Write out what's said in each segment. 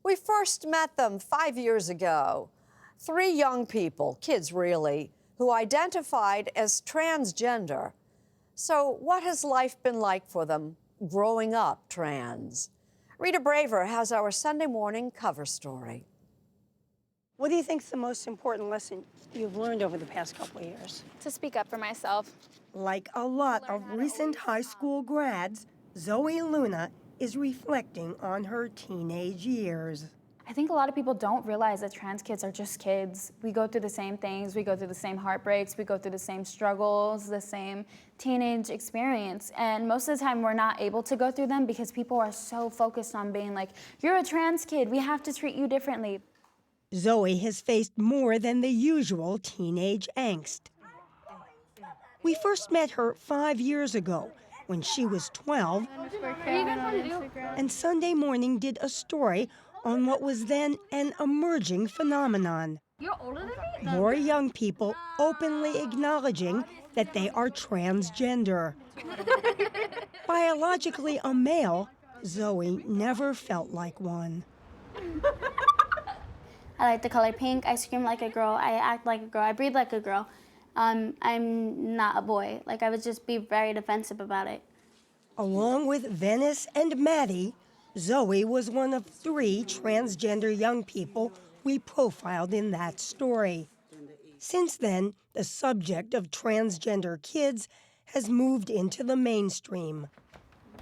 We first met them 5 years ago. 3 young people, kids really, who identified as transgender. So what has life been like for them growing up trans? Rita Braver has our Sunday morning cover story. What do you think is the most important lesson you've learned over the past couple of years? To speak up for myself. Like a lot of recent high school grads, Zoey Luna is reflecting on her teenage years. I think a lot of people don't realize that trans kids are just kids. We go through the same things, we go through the same heartbreaks, we go through the same struggles, the same teenage experience. And most of the time we're not able to go through them because people are so focused on being like, you're a trans kid, we have to treat you differently. Zoey has faced more than the usual teenage angst. We first met her 5 years ago when she was 12, and Sunday Morning did a story on what was then an emerging phenomenon. You're older than me? More young people openly acknowledging that they are transgender. Biologically a male, Zoey never felt like one. I like the color pink, I scream like a girl, I act like a girl, I breathe like a girl. I'm not a boy. Like, I would just be very defensive about it. Along with Venice and Mati, Zoey was one of 3 transgender young people we profiled in that story. Since then, the subject of transgender kids has moved into the mainstream.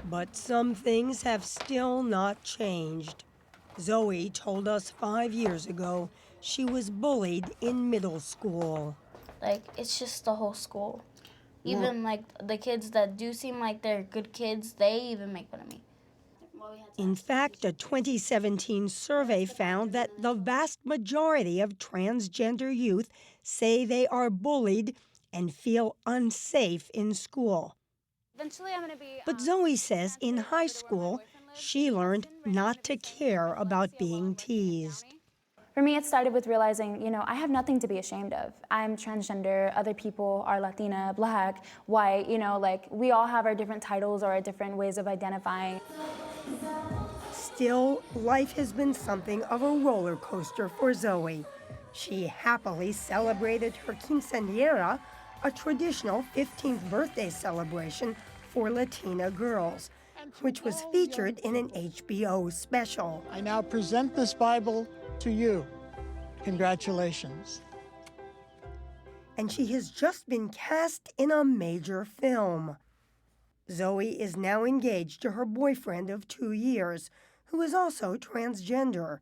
But some things have still not changed. Zoey told us 5 years ago she was bullied in middle school. Like, it's just the whole school. Even, like, the kids that do seem like they're good kids, they even make fun of me. In fact, a 2017 survey found that the vast majority of transgender youth say they are bullied and feel unsafe in school. Eventually I'm gonna be... But Zoey says in high school, she learned not to care about being teased. For me, it started with realizing, I have nothing to be ashamed of. I'm transgender, other people are Latina, Black, white, we all have our different titles or our different ways of identifying. Still, life has been something of a roller coaster for Zoey. She happily celebrated her quinceañera, a traditional 15th birthday celebration for Latina girls, which was featured in an HBO special. I now present this Bible to you. Congratulations. And she has just been cast in a major film. Zoey is now engaged to her boyfriend of 2 years, who is also transgender.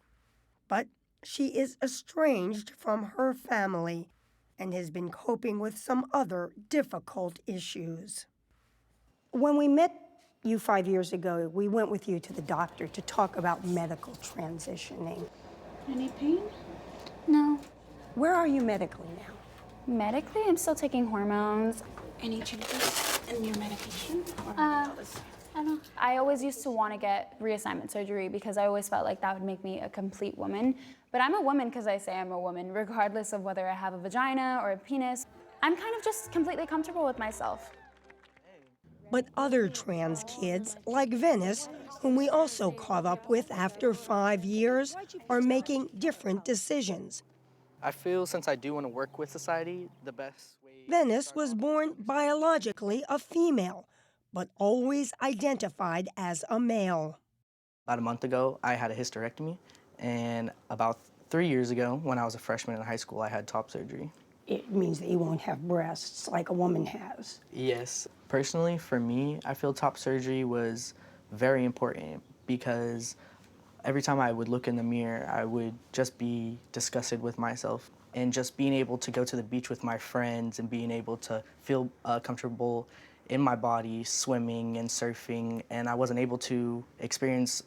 But she is estranged from her family and has been coping with some other difficult issues. When we met you 5 years ago, we went with you to the doctor to talk about medical transitioning. Any pain? No. Where are you medically now? Medically, I'm still taking hormones. Any changes in your medication? I don't. I always used to want to get reassignment surgery because I always felt like that would make me a complete woman. But I'm a woman because I say I'm a woman, regardless of whether I have a vagina or a penis. I'm kind of just completely comfortable with myself. But other trans kids, like Venice, whom we also caught up with after 5 years, are making different decisions. I feel since I do want to work with society, the best way... Venice was born biologically a female, but always identified as a male. About a month ago, I had a hysterectomy, and about 3 years ago, when I was a freshman in high school, I had top surgery. It means that you won't have breasts like a woman has. Yes. Personally, for me, I feel top surgery was very important because every time I would look in the mirror, I would just be disgusted with myself. And just being able to go to the beach with my friends and being able to feel comfortable in my body, swimming and surfing, and I wasn't able to experience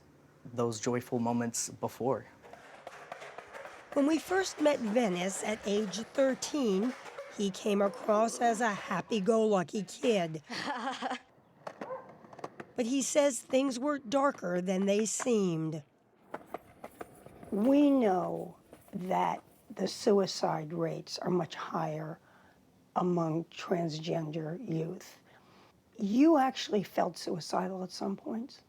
those joyful moments before. When we first met Venice at age 13, he came across as a happy-go-lucky kid. But he says things were darker than they seemed. We know that the suicide rates are much higher among transgender youth. You actually felt suicidal at some points?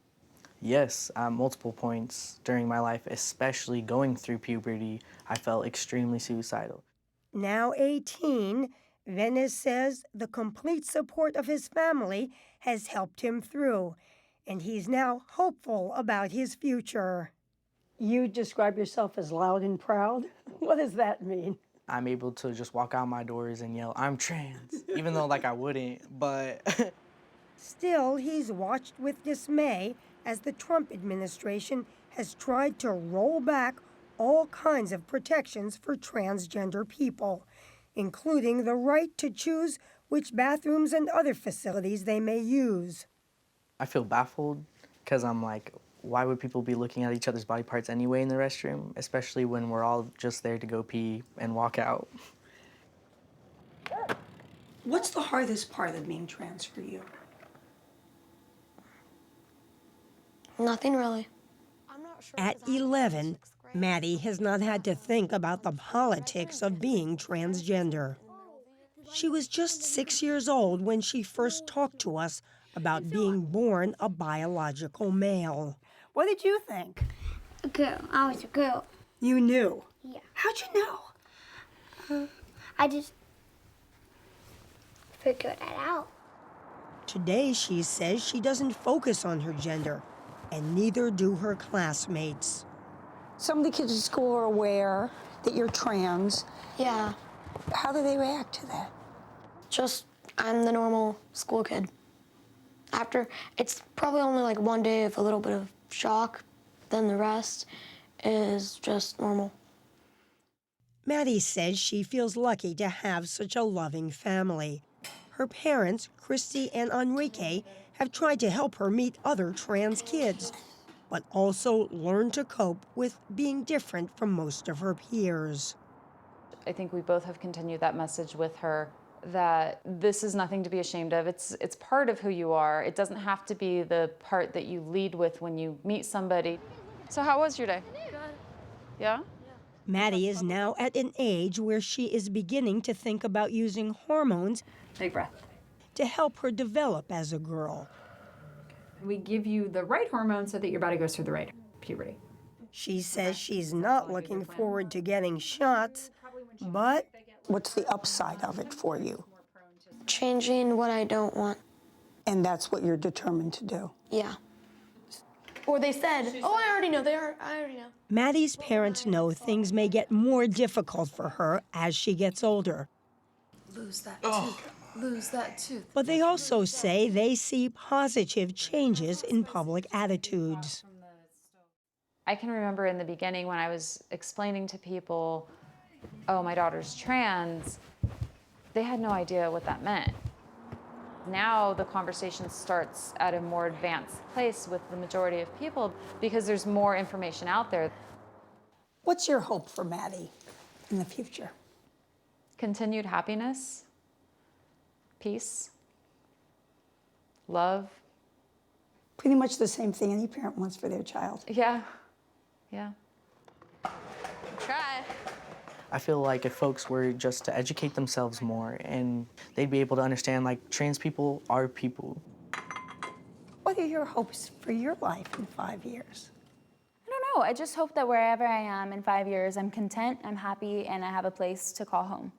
Yes, at multiple points during my life, especially going through puberty, I felt extremely suicidal. Now 18, Venice says the complete support of his family has helped him through, and he's now hopeful about his future. You describe yourself as loud and proud. What does that mean? I'm able to just walk out my doors and yell, "I'm trans," even though like I wouldn't, but Still, he's watched with dismay as the Trump administration has tried to roll back all kinds of protections for transgender people, including the right to choose which bathrooms and other facilities they may use. I feel baffled because I'm like, why would people be looking at each other's body parts anyway in the restroom, especially when we're all just there to go pee and walk out? What's the hardest part of being trans for you? Nothing really. At 11, Mati has not had to think about the politics of being transgender. She was just 6 years old when she first talked to us about being born a biological male. What did you think? A girl. I was a girl. You knew. Yeah. How'd you know? I just figured that out. Today, she says she doesn't focus on her gender, and neither do her classmates. Some of the kids at school are aware that you're trans. Yeah, How do they react to that? just I'm the normal school kid. After, it's probably only like one day of a little bit of shock, then the rest is just normal. Mati says she feels lucky to have such a loving family. Her parents, Christy and Enrique, have tried to help her meet other trans kids, but also learn to cope with being different from most of her peers. I think we both have continued that message with her, that this is nothing to be ashamed of. It's part of who you are. It doesn't have to be the part that you lead with when you meet somebody. So how was your day? Good. Yeah? Mati is now at an age where she is beginning to think about using hormones Big breath. to help her develop as a girl. We give you the right hormone so that your body goes through the right puberty. She says she's not looking forward to getting shots, but What's the upside of it for you? Changing what I don't want. And that's what you're determined to do. Yeah. Or they said, oh, I already know. I already know. Maddie's parents know things may get more difficult for her as she gets older. Lose that tooth. Lose that tooth. But they also say they see positive changes in public attitudes. I can remember in the beginning when I was explaining to people, oh, my daughter's trans, they had no idea what that meant. Now the conversation starts at a more advanced place with the majority of people because there's more information out there. What's your hope for Mati in the future? Continued happiness, peace, love. Pretty much the same thing any parent wants for their child. Yeah. Try. I feel like if folks were just to educate themselves more and they'd be able to understand like trans people are people. What are your hopes for your life in 5 years? I don't know. I just hope that wherever I am in 5 years, I'm content, I'm happy, and I have a place to call home.